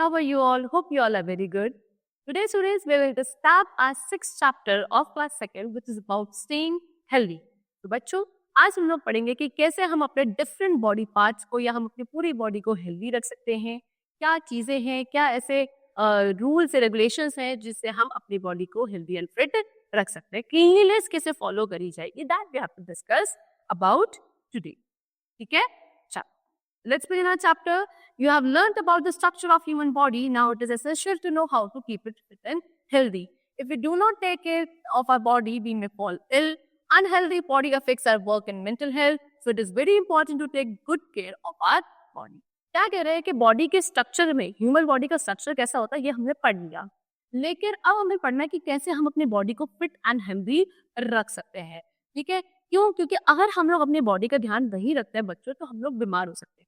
How are you all? Hope you all are very good. Today, students, we will start our sixth chapter of class second, which is about staying healthy. तो बच्चों, आज हम लोग पढ़ेंगे कि कैसे हम अपने डिफरेंट बॉडी पार्ट्स को या हम अपनी पूरी बॉडी को हेल्दी रख सकते हैं. क्या चीजें हैं, क्या ऐसे रूल्स रेगुलेशंस हैं जिससे हम अपनी बॉडी को हेल्दी एंड फिट रख सकते हैं. क्लीनलीनेस कैसे फॉलो करी जाएगी, that we have to discuss about today. ठीक है, let's begin our chapter. You have learned about the structure of human body. Now it is essential to know how to keep it fit and healthy. If we do not take care of our body, we may fall ill. Unhealthy body affects our work and mental health. So it is very important to take good care of our body. क्या कह रहे हैं कि body के structure में, human body का structure कैसा होता है ये हमने पढ़ लिया, लेकिन अब हमें पढ़ना है कि कैसे हम अपनी बॉडी को फिट एंड हेल्दी रख सकते हैं. ठीक है, क्यों? क्योंकि अगर हम लोग अपनी बॉडी का ध्यान नहीं रखते हैं बच्चों, तो हम लोग बीमार हो सकते हैं.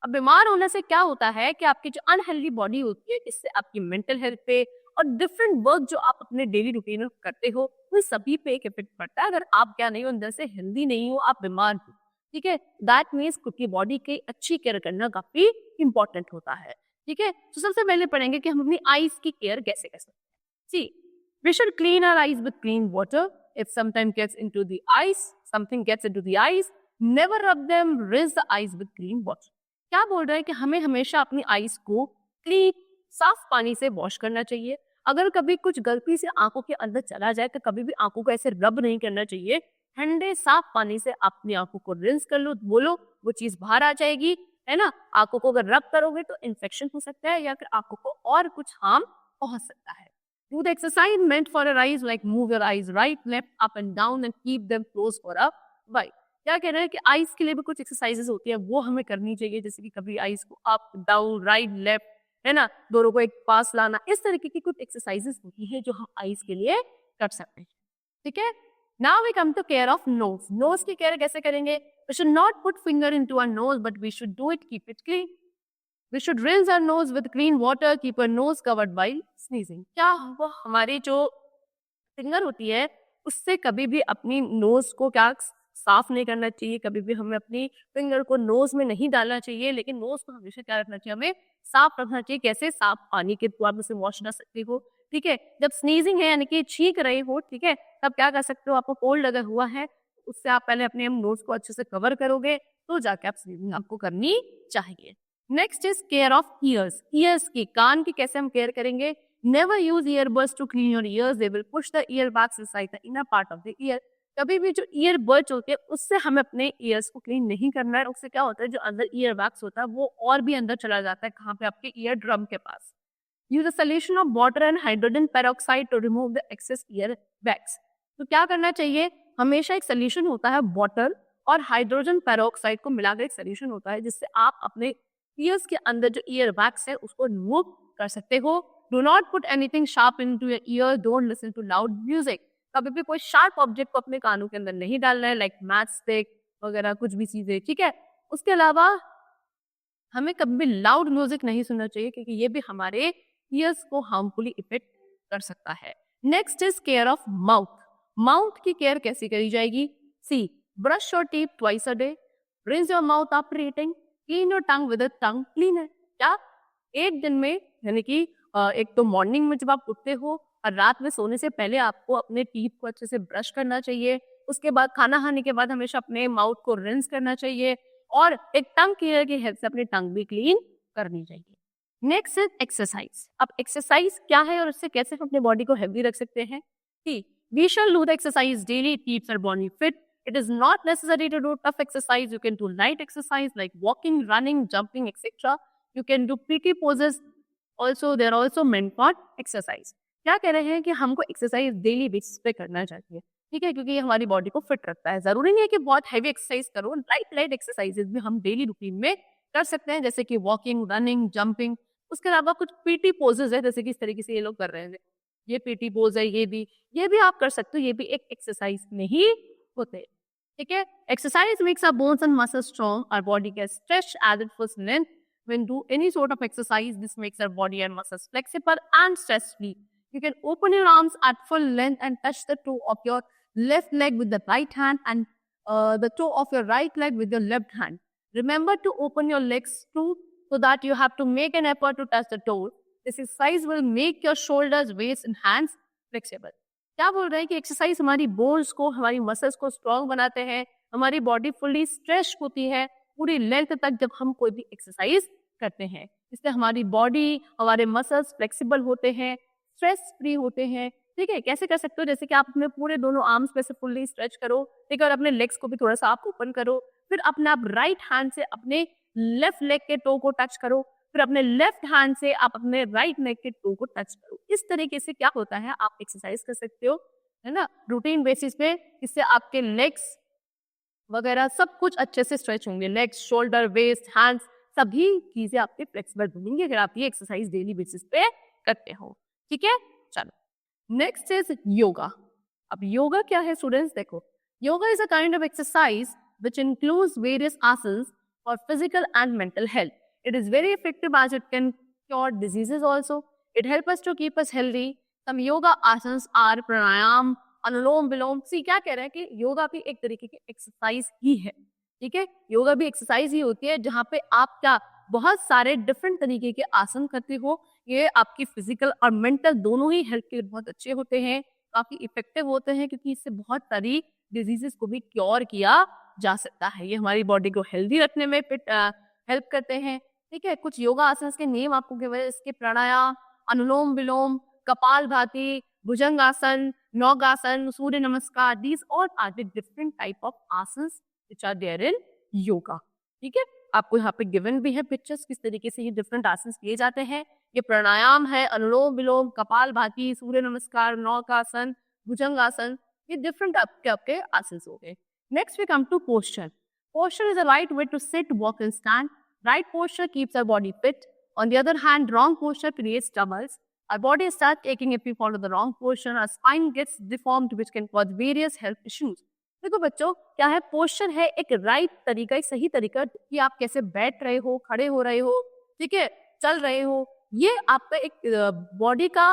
अब बीमार होने से क्या होता है कि आपकी जो अनहेल्दी बॉडी होती है, इससे आपकी मेंटल हेल्थ पे और डिफरेंट वर्क जो आप अपने डेली रूटीन में करते हो, वो सभी पे एक इफेक्ट पड़ता है. अगर आप क्या नहीं हो, अंदर से हेल्दी नहीं हो, आप बीमार हो, ठीक है, दैट मीन्स खुद की बॉडी की अच्छी केयर करना काफी इंपॉर्टेंट होता है. ठीक है, तो सबसे पहले पढ़ेंगे कि हम अपनी आईज की केयर कैसे कर सकते हैं. See, we should clean our eyes with clean water. If sometime gets into the eyes, something gets into the eyes, never rub them, rinse the eyes with clean water. क्या बोल रहा है कि हमें हमेशा अपनी आईज को क्लीन साफ पानी से वॉश करना चाहिए. अगर कभी कुछ गलती से आंखों के अंदर चला जाए तो कभी भी आंखों को ऐसे रब नहीं करना चाहिए. ठंडे साफ पानी से अपनी आंखों को रिंस कर लो, बोलो, वो चीज बाहर आ जाएगी, है ना. आंखों को अगर रब करोगे तो इन्फेक्शन हो सकता है या फिर आंखों को और कुछ हार्म पहुंच सकता है. Do the exercise meant for your eyes, like move your eyes right left up and down and keep them close for a while. क्या कह रहे हैं कि आईज के लिए भी कुछ एक्सरसाइजेस होती है, वो हमें करनी चाहिए, जैसे कि कभी आईज को अप डाउन राइट लेफ्ट, है ना, दोनों को एक पास लाना, इस तरीके की कुछ एक्सरसाइजेस होती है जो हम आईज के लिए कर सकते हैं. ठीक है, now we come to care of nose. Nose की केयर कैसे करेंगे? We should not put finger into our nose, but we should do it, keep it clean. We should rinse our nose with clean water, keep our nose covered while sneezing. क्या वो हमारी जो finger होती है उससे कभी भी अपनी नोज को क्या साफ नहीं करना चाहिए, कभी भी हमें अपनी फिंगर को नोज में नहीं डालना चाहिए, लेकिन नोज को हमेशा क्या रखना चाहिए, हमें साफ रखना चाहिए. कैसे? साफ पानी के थ्रू आप उसे वॉश कर सकते हो. ठीक है, जब स्नीजिंग है यानी कि छींक रहे हो, ठीक है, तब क्या कर सकते हो, आपको कोल्ड लगा हुआ है, उससे आप पहले अपने नोज को अच्छे से कवर करोगे, तो जाके आप स्नीजिंग आपको करनी चाहिए. Next is care of ears. Ears की, कान की कैसे हम केयर करेंगे? Never use earbuds to clean your ears, they will push the ear bags inside the inner part of the ear. कभी भी जो ईयर बड्स होते हैं उससे हमें अपने ईयर्स को क्लीन नहीं करना है. उससे क्या होता है, जो अंदर ईयर वैक्स होता है वो और भी अंदर चला जाता है. कहाँ पे? आपके ईयर ड्रम के पास. Use a solution of water and hydrogen peroxide to remove the excess ear wax. तो क्या करना चाहिए, हमेशा एक सोल्यूशन होता है वाटर और हाइड्रोजन पेरोक्साइड को मिलाकर एक सोल्यूशन होता है, जिससे आप अपने ईयर्स के अंदर जो ईयर वैक्स है उसको रिमूव कर सकते हो. Do not put anything sharp into your ear, don't listen to loud music. कभी भी कोई शार्प ऑब्जेक्ट को अपने कानों के अंदर नहीं डालना है, लाइक मैच स्टिक वगैरह कुछ भी चीजें. ठीक है, उसके अलावा हमें कभी भी लाउड म्यूजिक नहीं सुनना चाहिए, क्योंकि ये भी हमारे ईयर्स को हार्मफुली इफेक्ट कर सकता है. Next is care of mouth. Mouth की केयर कैसे करी जाएगी? See, brush your teeth twice a day, rinse your mouth after eating, clean your tongue with a tongue cleaner. क्या? एक दिन में, यानी कि एक तो मॉर्निंग में जब आप उठते हो और रात में सोने से पहले आपको अपने टीथ को अच्छे से ब्रश करना चाहिए. उसके बाद खाना खाने के बाद हमेशा अपने माउथ को रिंस करना चाहिए और एक टंग क्लीनर की हेल्प से अपनी टंग भी क्लीन करनी चाहिए. Next is exercise. अब एक्सरसाइज क्या है और इससे कैसे हम अपने बॉडी को हेल्दी रख सकते हैं? We shall do the exercise daily, it keeps our body fit. It is not necessary to do tough exercise. You can do light exercise like walking, running, jumping, etc. You can do PT poses. Also, they are also meant for exercise. क्या कह रहे हैं कि हमको exercise daily basis पे करना चाहिए. ठीक है, क्योंकि ये हमारी बॉडी को फिट रखता है. जरूरी नहीं है कि बहुत हैवी एक्सरसाइज करो, लाइट लाइट एक्सरसाइजेज भी हम डेली रूटीन में कर सकते हैं, जैसे कि वॉकिंग, रनिंग, जंपिंग. उसके अलावा कुछ पीटी पोजेज है, जैसे कि इस तरीके से ये लोग कर रहे हैं, ये पीटी पोज है, ये भी आप कर सकते हो. ये भी एक एक्सरसाइज में ही होते हैं. ठीक है, exercise makes our bones and muscles strong. Our body gets stretch as it full length. When do any sort of exercise, this makes our body and muscles flexible and stress free. You can open your arms at full length and touch the toe of your left leg with the right hand and the toe of your right leg with your left hand. Remember to open your legs to so that you have to make an effort to touch the toes. This exercise will make your shoulders, waist and hands flexible. क्या बोल रहे हैं कि exercise हमारी bones को, हमारी muscles को strong बनाते हैं, हमारी बॉडी फुल्ली स्ट्रेच होती है पूरी लेंथ तक जब हम कोई भी एक्सरसाइज करते हैं। इससे हमारी बॉडी, हमारे मसल्स फ्लेक्सिबल होते हैं, स्ट्रेस फ्री होते हैं। ठीक है, कैसे कर सकते हो? जैसे कि आप अपने पूरे दोनों आर्म्स पे से फुल्ली स्ट्रेच करो, ठीक है, और अपने लेग्स को भी थोड़ा सा आप ओपन करो। फिर अपने आप राइट हैंड से अपने लेफ्ट लेग के टो को टच करो, फिर अपने लेफ्ट हैंड से आप अपने राइट लेग के टो को टच करो। इस तरीके से क्या होता है, आप एक्सरसाइज कर सकते हो, है ना, रूटीन बेसिस पे। इससे आपके लेग्स वगैरह सब कुछ अच्छे से स्ट्रेच होंगे। लेग्स, शोल्डर, वेस्ट, हैंड्स, सभी चीजें आपके फ्लेक्सिबल बनेंगी अगर आप ये एक्सरसाइज डेली बेसिस पे करते हो। ठीक है, चलो नेक्स्ट इज योगा। अब योगा क्या है स्टूडेंट्स? देखो, yoga is a kind of exercise which includes various asanas for physical and mental health. It is very effective as it can cure diseases also. It helps us to keep us healthy. Some yoga asanas are pranayam, अनुलोम विलोम। सी क्या कह रहे हैं कि योगा भी एक तरीके की exercise ही है। ठीक है, योगा भी एक्सरसाइज ही होती है जहाँ पे आप क्या बहुत सारे डिफरेंट तरीके के आसन करते हो। ये आपकी फिजिकल और मेंटल दोनों ही हेल्थ के लिए बहुत अच्छे होते हैं, काफी इफेक्टिव होते हैं, क्योंकि इससे बहुत सारी डिजीजेस को भी क्योर किया जा सकता है। ये हमारी बॉडी को हेल्दी रखने में हेल्प करते हैं। ठीक है, कुछ योगा आसन के नेम आपको केवल इसके प्राणायाम, अनुलोम विलोम, कपालभाति, भुजंगासन, नौगासन, सूर्य नमस्कार, these all are the different type of asanas which are there in yoga. ठीक है, आपको यहाँ पे गिवन भी है पिक्चर्स किस तरीके से ये डिफरेंट आसन किए जाते हैं। ये प्राणायाम है, अनुलोम विलोम, कपालभाति, सूर्य नमस्कार, नौकासन, भुजंगासन, ये डिफरेंट आपके आसन हो गए। Next we come to posture. Posture is a right way to sit, walk and stand. Right posture keeps our body fit. On the other hand, wrong posture creates troubles. Our body starts aching if we follow the wrong posture. Our spine gets deformed which can cause various health issues. देखो बच्चों, क्या है posture? है एक right तरीका, एक सही तरीका कि आप कैसे बैठ रहे हो, खड़े हो रहे हो, ठीक है, चल रहे हो। ये आपका एक बॉडी का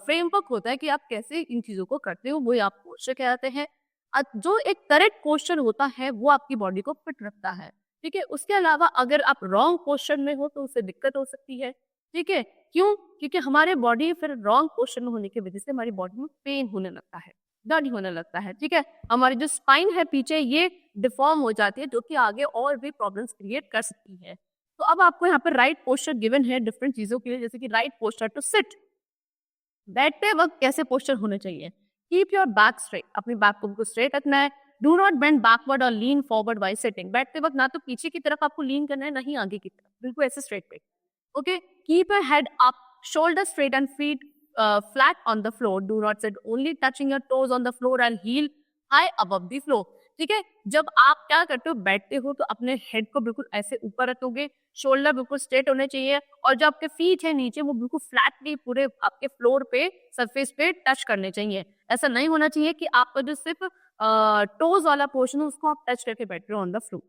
फ्रेमवर्क होता है कि आप कैसे इन चीजों को करते हो, वो आप पोस्चर कहते हैं। जो एक करेक्ट पोस्चर होता है वो आपकी बॉडी को फिट रखता है। ठीक है, उसके अलावा अगर आप रॉन्ग पोस्चर में हो तो उससे दिक्कत हो सकती है। ठीक है, क्यों? क्योंकि हमारे बॉडी फिर रॉन्ग पोस्चर में होने की वजह से हमारी बॉडी में पेन होने लगता है, दर्द होने लगता है। ठीक है, हमारी जो स्पाइन है पीछे ये डिफॉर्म हो जाती है, जो कि आगे और भी प्रॉब्लम्स क्रिएट कर सकती है। तो अब आपको यहाँ पर राइट पोस्चर गिवन है डिफरेंट चीजों के लिए, जैसे कि राइट पोस्चर टू सिट, बैठते वक्त कैसे पोस्चर होने चाहिए। कीप योर बैक स्ट्रेट, अपनी बैक को बिल्कुल स्ट्रेट रखना है। डू नॉट बेंड बैकवर्ड और लीन फॉरवर्ड बाय सिटिंग, बैठते वक्त ना तो पीछे की तरफ आपको लीन करना है, ना ही आगे की तरफ, बिल्कुल ऐसे स्ट्रेट पे। Okay, keep your head up, shoulder straight and feet flat on the floor. Do not sit only touching your toes on the floor and heel high above the floor. ठीक है, जब आप क्या करते हो, बैठते हो तो अपने हेड को बिल्कुल ऐसे ऊपर रखोगे, शोल्डर बिल्कुल स्ट्रेट होने चाहिए, और जो आपके फीट है नीचे वो बिल्कुल फ्लैटली पूरे आपके फ्लोर पे, सरफेस पे टच करने चाहिए। ऐसा नहीं होना चाहिए कि आपका जो सिर्फ टोज वाला पोर्शन है उसको आप टच करके बैठ रहे हो ऑन द फ्लोर।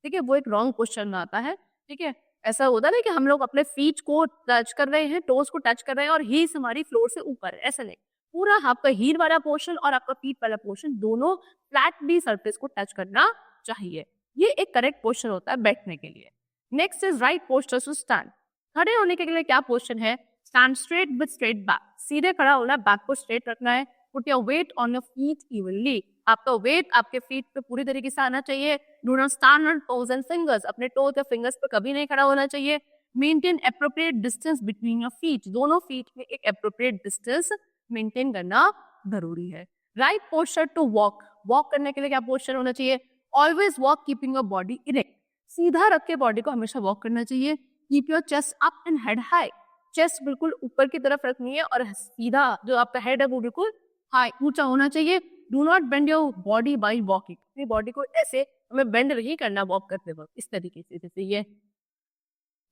ठीक है, वो एक रॉन्ग पोस्चर में आता है। ठीक है, ऐसा होता है कि हम लोग अपने फीट को टच कर रहे हैं, टोज को टच कर रहे हैं और हील्स हमारी फ्लोर से ऊपर है, ऐसा नहीं। पूरा आपका हील वाला पोर्शन और आपका फीट वाला पोर्शन दोनों फ्लैटली सरफेस को टच करना चाहिए। ये एक करेक्ट पोस्चर होता है बैठने के लिए। Next is right posture to stand. खड़े होने के लिए क्या पोस्चर है? Stand straight with straight back, सीधे खड़ा होना, बैक को स्ट्रेट रखना है। Put your weight on your feet evenly, आपका वेट आपके फीट पे पूरी तरीके से आना चाहिए। Do not stand on toes and fingers, अपने टोज या फिंगर्स पे कभी नहीं खड़ा होना चाहिए। Maintain appropriate distance between your feet, दोनों फीट में एक एप्रोप्रिएट डिस्टेंस मेंटेन करना जरूरी है। Right posture to walk, walk करने के लिए क्या पोस्चर होना चाहिए? Always walk keeping your body erect, सीधा रख के बॉडी को हमेशा वॉक करना चाहिए। Keep your chest up and head high, chest बिल्कुल ऊपर की तरफ रखनी है और सीधा जो आपका हेड है वो बिल्कुल हाई, ऊंचा होना चाहिए। Do not bend your body by walking, अपनी बॉडी को ऐसे हमें बेंड नहीं करना वॉक करते वक्त, इस तरीके से जैसे ये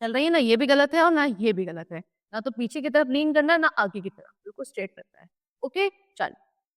चल रही है ना, ये भी गलत है और ना ये भी गलत है, ना तो पीछे की तरफ लीन करना है ना आगे की तरफ, बिल्कुल स्ट्रेट करना है। ओके, चल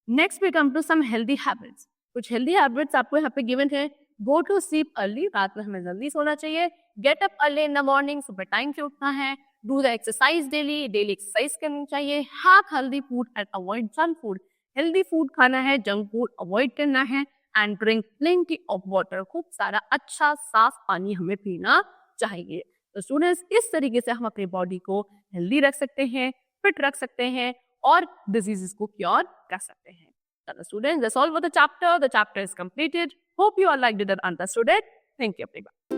next we come to some healthy habits. कुछ हेल्दी हैबिट्स आपको यहाँ पे गिवन है। गो टू स्लीप अर्ली, रात में हमें जल्दी सोना चाहिए। Get up early in the morning, सुबह टाइम से उठना है। Do the exercise daily, daily exercise करनी चाहिए। Have healthy food and avoid junk food, healthy food खाना है, जंक फूड अवॉइड करना है। And drink plenty of water, खूब सारा अच्छा साफ पानी हमें पीना चाहिए। तो स्टूडेंट्स, इस तरीके से हम अपनी बॉडी को हेल्दी रख सकते हैं, फिट रख सकते हैं और डिजीजेस को क्योर कर सकते हैं. So students, that's all for the chapter. The chapter is completed. Hope you all liked it and understood it. Thank you everyone.